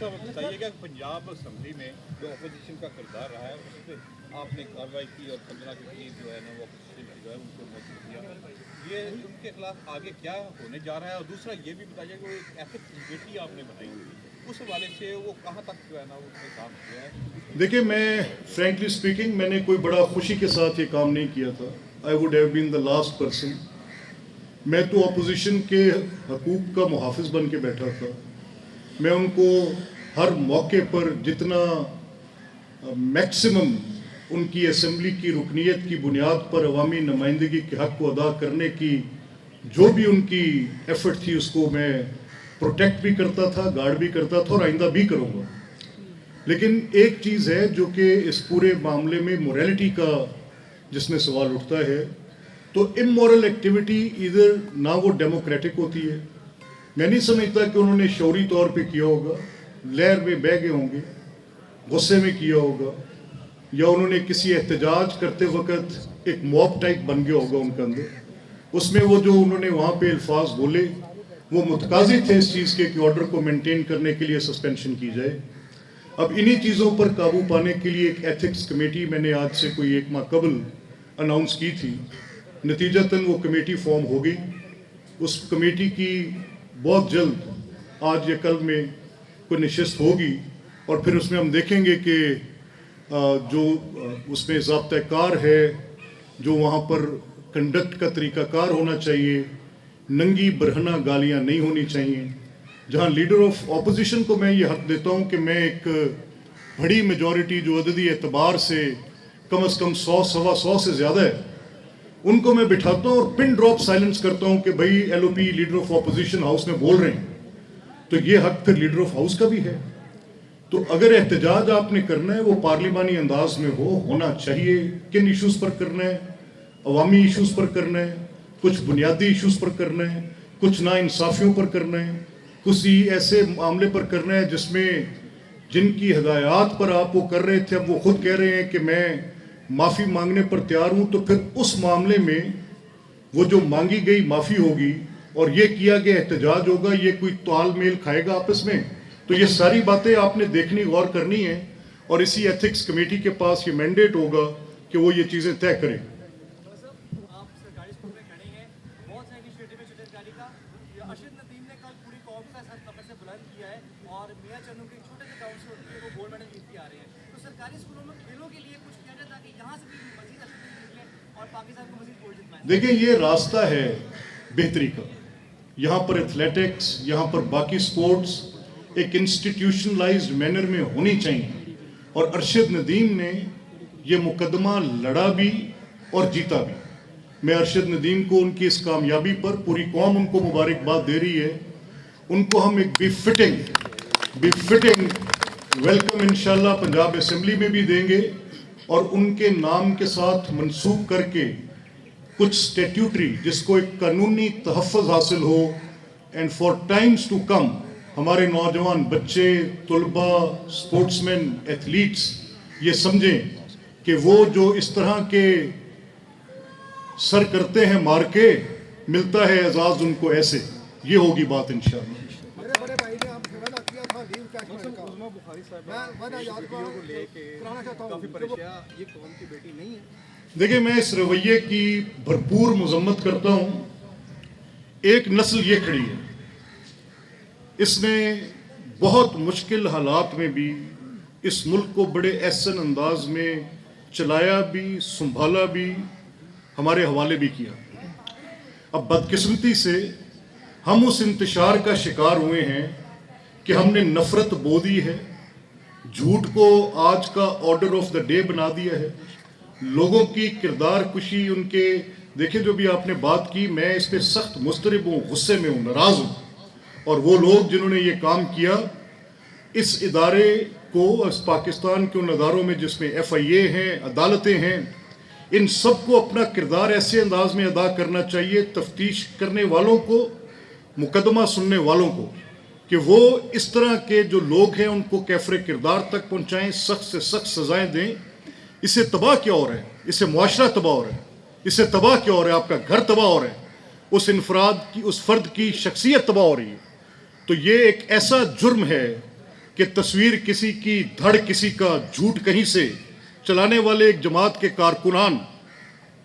साहब बताइए कि पंजाब असम्बली में जो अपोजिशन का किरदार रहा है उस पर आपने कार्रवाई की और 15 के करीब जो है ना वो अपोजिशन जो है उनको मौजूद किया, ये उनके खिलाफ आगे क्या होने जा रहा है? और दूसरा ये भी बताइए कि वो एक एथिक्स कमेटी आपने बनाई हुई, उस हवाले से वो कहाँ तक जो है ना उसने काम किया है? देखिए, मैं फ्रैंकली स्पीकिंग मैंने कोई बड़ा खुशी के साथ ये काम नहीं किया था। I would have been the last person. मैं तो अपोजिशन के हकूक़ का मुहाफ़िज़ बन के बैठा था। मैं उनको हर मौके पर जितना मैक्सिमम उनकी असम्बली की रुकनीत की बुनियाद पर अवामी नुमाइंदगी के हक़ को अदा करने की जो भी उनकी एफ़र्ट थी उसको मैं प्रोटेक्ट भी करता था, गार्ड भी करता था और आइंदा भी करूँगा। लेकिन एक चीज़ है जो कि इस पूरे मामले में मोरालिटी का जिसमें सवाल उठता है, तो इमोरल एक्टिविटी इधर ना वो डेमोक्रेटिक होती है। मैं नहीं समझता कि उन्होंने शौरी तौर पे किया होगा, लहर में बह गए होंगे, गुस्से में किया होगा, या उन्होंने किसी एहतजाज करते वक्त एक मॉब टाइप बन गया होगा उनके अंदर। उसमें वो जो उन्होंने वहाँ पे अल्फाज बोले वो मुतकाज़ी थे इस चीज़ के कि ऑर्डर को मेंटेन करने के लिए सस्पेंशन की जाए। अब इन्हीं चीज़ों पर काबू पाने के लिए एक एथिक्स कमेटी मैंने आज से कोई 1 माह कबल अनाउंस की थी। नतीजतन वो कमेटी फॉर्म हो गई। उस कमेटी की बहुत जल्द आज या कल में कोई नशिस्त होगी और फिर उसमें हम देखेंगे कि जो उसमें ज़ाब्ता-ए-कार है, जो वहाँ पर कंडक्ट का तरीक़ाकार होना चाहिए, नंगी बरहना गालियाँ नहीं होनी चाहिए। जहाँ लीडर ऑफ ऑपोजिशन को मैं ये हक़ देता हूँ कि मैं एक बड़ी मेजॉरिटी जो अददी एतबार से कम 100-125 से ज़्यादा है, उनको मैं बिठाता हूँ और पिन ड्रॉप साइलेंस करता हूँ कि भाई LOP leader of opposition house में बोल रहे हैं, तो ये हक़ फिर लीडर ऑफ हाउस का भी है। तो अगर एहतजाज आपने करना है वो पार्लिमानी अंदाज में होना चाहिए। किन इश्यूज़ पर करना है? अवामी इश्यूज़ पर करना है, कुछ बुनियादी इश्यूज़ पर करना है, कुछ नाइंसाफ़ियों पर करना है, किसी ऐसे मामले पर करना है जिसमें जिनकी हदायत पर आप वो कर रहे थे अब वो खुद कह रहे हैं कि मैं माफ़ी मांगने पर तैयार हूँ, तो फिर उस मामले में वो जो मांगी गई माफ़ी होगी और ये किया गया एहतजाज होगा, ये कोई तालमेल खाएगा आपस में? तो ये सारी बातें आपने देखनी, गौर करनी है और इसी एथिक्स कमेटी के पास ये मैंडेट होगा कि वो ये चीज़ें तय करें। आप सरकारी स्कूल में खड़े हैं, बहुत सारे इनिशिएटिव है चित्रकारी का। अर्शद नदीम ने कल पूरी कौम का सर कमर से बुलंद किया है और मियां चन्नू के छोटे से गाँव से उठ के वो गोल्ड मेडल जीतते आ रहे हैं। तो सरकारी स्कूलों में खेलों के लिए कुछ किया जाए ताकि यहाँ से भी मजीद अर्शद नदीम निकले और पाकिस्तान को मजीद गोल्ड जितवाएं। देखिए, ये रास्ता है बेहतरी का। यहाँ पर एथलेटिक्स, यहाँ पर बाकी स्पोर्ट्स एक इंस्टीट्यूशनलाइज्ड मैनर में होनी चाहिए और अर्शद नदीम ने ये मुकदमा लड़ा भी और जीता भी। मैं अर्शद नदीम को उनकी इस कामयाबी पर पूरी कौम उनको मुबारकबाद दे रही है। उनको हम एक बिफिटिंग वेलकम इंशाल्लाह पंजाब असम्बली में भी देंगे और उनके नाम के साथ मंसूब करके कुछ स्टैट्यूटरी जिसको एक कानूनी तहफ़्फ़ुज़ हासिल हो and for times to come हमारे नौजवान बच्चे, तुलबा, स्पोर्ट्समैन, एथलीट्स ये समझें कि वो जो इस तरह के सर करते हैं मार के, मिलता है एजाज़ उनको ऐसे। ये होगी बात इंशाअल्लाह। मेरे बड़े भाई ने हमसे वादा किया था लीव कैशमेंट का। बुखारी साहब मैं वादा याद को लेके कराना चाहता हूँ। काफ़ी परेशान, ये कौम की बेटी नहीं है। देखिए, मैं इस रवैये की भरपूर मजम्मत करता हूँ। एक नस्ल ये खड़ी है, इसने बहुत मुश्किल हालात में भी इस मुल्क को बड़े एहसन अंदाज में चलाया भी, संभाला भी, हमारे हवाले भी किया। अब बदकिस्मती से हम उस इंतशार का शिकार हुए हैं कि हमने नफ़रत बो दी है, झूठ को आज का ऑर्डर ऑफ द डे बना दिया है, लोगों की किरदार कुशी उनके देखे जो भी आपने बात की, मैं इस पर सख्त मुस्तरब हूँ, गुस्से में हूँ, नाराज़ हूँ। और वो लोग जिन्होंने ये काम किया, इस इदारे को, इस पाकिस्तान के उन अदारों में जिसमें FIA हैं, अदालतें हैं, इन सब को अपना किरदार ऐसे अंदाज में अदा करना चाहिए, तफ्तीश करने वालों को, मुकदमा सुनने वालों को, कि वो इस तरह के जो लोग हैं उनको कैफरे किरदार तक पहुँचाएँ, सख्त से सख्त सज़ाएँ दें। इससे तबाह क्या हो रहा है? इससे मुआशरा तबाह हो रहा है। इससे तबाह क्या हो रहा है? आपका घर तबाह हो रहा है, उस इनफराद की, उस फ़र्द की शख्सियत तबाह हो रही है। तो ये एक ऐसा जुर्म है کہ تصویر کسی کی دھڑ کسی کا جھوٹ کہیں سے چلانے والے ایک جماعت کے کارکنان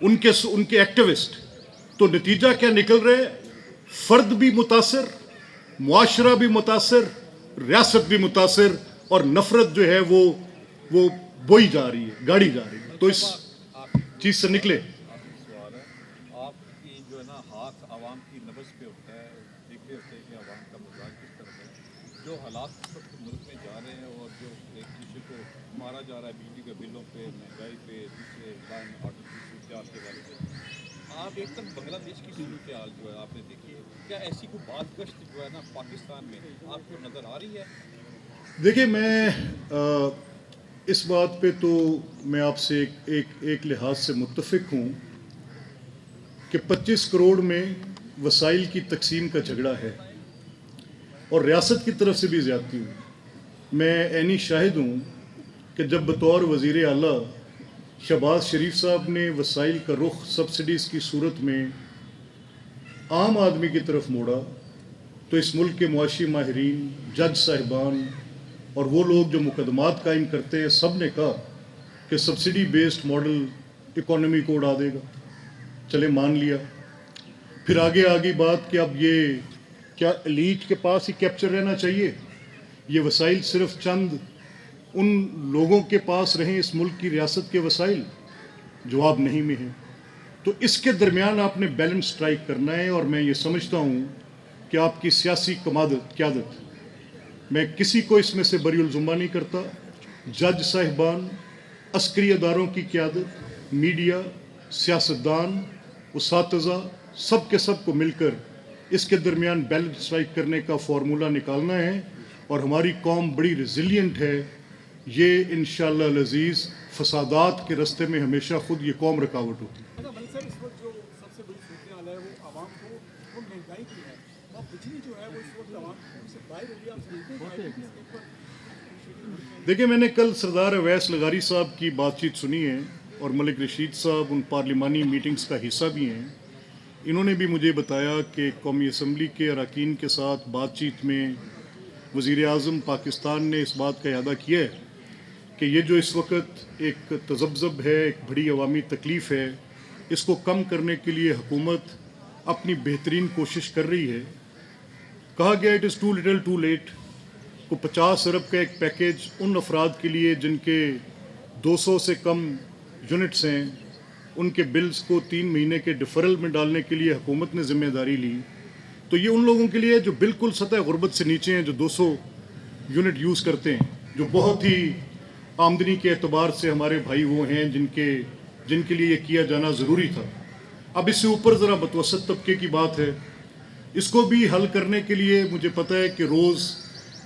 ان کے ایکٹیوسٹ، تو نتیجہ کیا نکل رہے؟ فرد بھی متاثر، معاشرہ بھی متاثر، ریاست بھی متاثر، اور نفرت جو ہے وہ بوئی جا رہی ہے، گاڑی جا رہی ہے. تو اس چیز سے نکلے. سوال ہے، آپ کی جو ہے نا ہاتھ عوام کی نبض پہ ہوتا ہے، دیکھ رہے ہوتے ہیں کہ عوام کا مزاج کس طرح ہے. جو حالات اس وقت ملک میں جا رہے ہیں اور جو ایک دوسرے کو مارا جا رہا ہے بجلی کے بلوں پہ، مہنگائی پہ، دوسرے لائن آٹو کی صورتحال کے بارے میں، آپ ایک دم بنگلہ دیش کی صورتحال جو ہے آپ نے دیکھی ہے، کیا ایسی کوئی بات گشت جو ہے نا پاکستان میں آپ کو نظر آ رہی ہے؟ دیکھیں، میں اس بات پہ تو میں آپ سے ایک لحاظ سے متفق ہوں کہ 25 کروڑ میں وسائل کی تقسیم کا جھگڑا ہے اور ریاست کی طرف سے بھی زیادتی ہوئی. میں عینی شاہد ہوں کہ جب بطور وزیر اعلیٰ شہباز شریف صاحب نے وسائل کا رخ سبسڈیز کی صورت میں عام آدمی کی طرف موڑا تو اس ملک کے معاشی ماہرین، جج صاحبان اور وہ لوگ جو مقدمات قائم کرتے ہیں، سب نے کہا کہ سبسڈی بیسڈ ماڈل اکانومی کو اڑا دے گا. چلے مان لیا. پھر آگے بات کہ اب یہ کیا ایلیٹ کے پاس ہی کیپچر رہنا چاہیے، یہ وسائل صرف چند ان لوگوں کے پاس رہیں اس ملک کی ریاست کے وسائل؟ جواب نہیں میں ہے. تو اس کے درمیان آپ نے بیلنس سٹرائک کرنا ہے، اور میں یہ سمجھتا ہوں کہ آپ کی سیاسی قیادت، میں کسی کو اس میں سے بری الزمہ نہیں کرتا، جج صاحبان، عسکری اداروں کی قیادت، میڈیا، سیاستدان، اساتذہ، سب کے سب کو مل کر اس کے درمیان بیلنس سٹرائک کرنے کا فارمولہ نکالنا ہے. اور ہماری قوم بڑی ریزیلینٹ ہے. یہ انشاءاللہ العزیز فسادات کے راستے میں ہمیشہ خود یہ قوم رکاوٹ ہوتی ہے. ملک صاحب، اس وقت جو سب سے بڑی صورتحال ہے وہ عوام کو وہ مہنگائی کی ہے، اور بجلی جو ہے وہ اس وقت عوام سے باہر ہو گئی. آپ سمجھتے ہیں؟ دیکھیں، میں نے کل سردار اویس لغاری صاحب کی بات چیت سنی ہے، اور ملک رشید صاحب ان پارلیمانی میٹنگز کا حصہ بھی ہیں. انہوں نے بھی مجھے بتایا کہ قومی اسمبلی کے اراکین کے ساتھ بات چیت میں وزیر اعظم پاکستان نے اس بات کا اعادہ کیا ہے کہ یہ جو اس وقت ایک تذبذب ہے، ایک بڑی عوامی تکلیف ہے، اس کو کم کرنے کے لیے حکومت اپنی بہترین کوشش کر رہی ہے. کہا گیا it is too little too late. کو 50 ارب کا ایک پیکیج ان افراد کے لیے جن کے 200 سے کم یونٹس ہیں، ان کے بلز کو 3 مہینے کے ڈیفرل میں ڈالنے کے لیے حکومت نے ذمہ داری لی. تو یہ ان لوگوں کے لیے جو بالکل سطح غربت سے نیچے ہیں، جو 200 یونٹ یوز کرتے ہیں، جو بہت ہی آمدنی کے اعتبار سے ہمارے بھائی وہ ہیں جن کے لیے یہ کیا جانا ضروری تھا. اب اس سے اوپر ذرا متوسط طبقے کی بات ہے. اس کو بھی حل کرنے کے لیے مجھے پتہ ہے کہ روز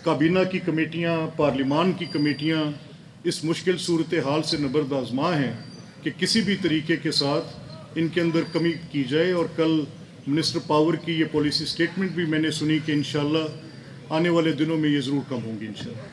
کابینہ کی کمیٹیاں، پارلیمان کی کمیٹیاں اس مشکل صورتحال سے نبرد آزما ہیں کہ کسی بھی طریقے کے ساتھ ان کے اندر کمی کی جائے. اور کل منسٹر پاور کی یہ پالیسی سٹیٹمنٹ بھی میں نے سنی کہ انشاءاللہ آنے والے دنوں میں یہ ضرور کم ہوں گی انشاءاللہ.